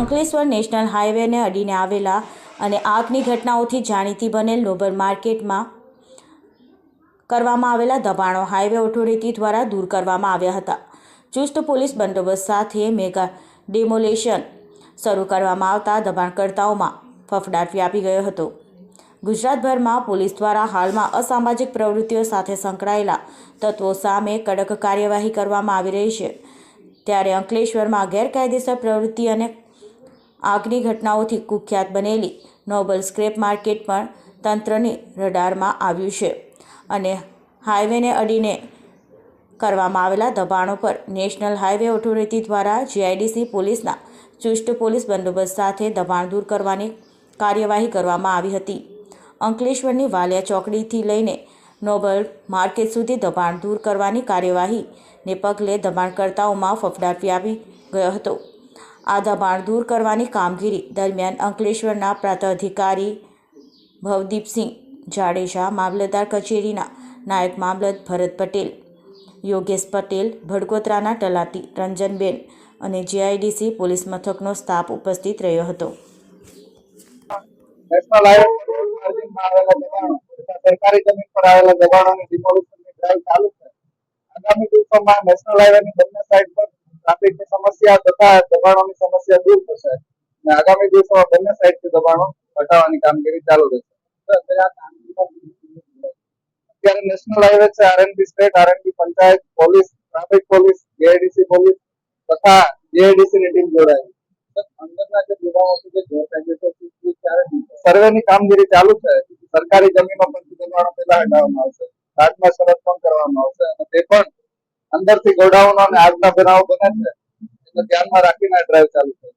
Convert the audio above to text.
Ankleshwar national હાઈવેને અડીને આવેલા અને આગની ઘટનાઓથી જાણીતી બનેલ નોબલ માર્કેટમાં કરવામાં આવેલા દબાણો હાઈવે ઓથોરિટી દ્વારા દૂર કરવામાં આવ્યા હતા. ચુસ્ત પોલીસ બંદોબસ્ત સાથે મેગા ડિમોલેશન શરૂ કરવામાં આવતા દબાણકર્તાઓમાં ફફડાટ વ્યાપી ગયો હતો. ગુજરાતભરમાં પોલીસ દ્વારા હાલમાં અસામાજિક પ્રવૃત્તિઓ સાથે સંકળાયેલા તત્વો સામે કડક કાર્યવાહી કરવામાં આવી રહી છે. ત્યારે અંકલેશ્વરમાં ગેરકાયદેસર પ્રવૃત્તિ અને આગની ઘટનાઓથી કુખ્યાત બનેલી નોબલ સ્ક્રેપ માર્કેટ પણ તંત્રની રડારમાં આવ્યું છે અને હાઈવેને અડીને કરવામાં આવેલા દબાણો પર નેશનલ હાઈવે ઓથોરિટી દ્વારા જીઆઈડીસી પોલીસના ચુસ્ત પોલીસ બંદોબસ્ત સાથે દબાણ દૂર કરવાની કાર્યવાહી કરવામાં આવી હતી. અંકલેશ્વરની વાલિયા ચોકડીથી લઈને નોબલ માર્કેટ સુધી દબાણ દૂર કરવાની કાર્યવાહીને પગલે દબાણકર્તાઓમાં ફફડાટ વ્યાપી ગયો હતો. આ દબાણ દૂર કરવાની કામગીરી દરમિયાન અંકલેશ્વરના પ્રાંત અધિકારી ભવદીપસિંહ જાડેજા, મામલતદાર કચેરીના નાયબ મામલત ભરત પટેલ, યોગેશ પટેલ, ભડકોતરાના તલાટી રંજનબેન અને જીઆઈડીસી પોલીસ મથકનો સ્ટાફ ઉપસ્થિત રહ્યો હતો. નેશનલ હાઈવે માર્જિનમાં આવેલા દબાણો તથા સરકારી જમીન પર આવેલા દબાણોની ડિમોલિશનની ડ્રાઈવ ચાલુ છે. આગામી દિવસોમાં નેશનલ હાઈવેની બંને સાઈડ પર ટ્રાફિકની સમસ્યા તથા દબાણોની સમસ્યા દૂર થશે અને આગામી દિવસોમાં બંને સાઈડથી દબાણો હટાવવાની કામગીરી ચાલુ રહેશે. અત્યારે નેશનલ હાઈવે છે, RNB state, RNB panchayat, police, traffic police, GIDC police તથા જીઆઈડીસીની ટીમ જોડાયેલી છે. અંદરના જે ગુનાઓ છે જે ગેરકાયદેસર સર્વેની કામગીરી ચાલુ છે. સરકારી જમીનો પરથી દબાણો પહેલા હટાવવામાં આવશે, બાદમાં શરત પણ કરવામાં આવશે અને તે પણ અંદરથી ગોડાઉનો અને આગના બનાવો બને છે એટલે ધ્યાનમાં રાખીને ડ્રાઈવ ચાલુ છે.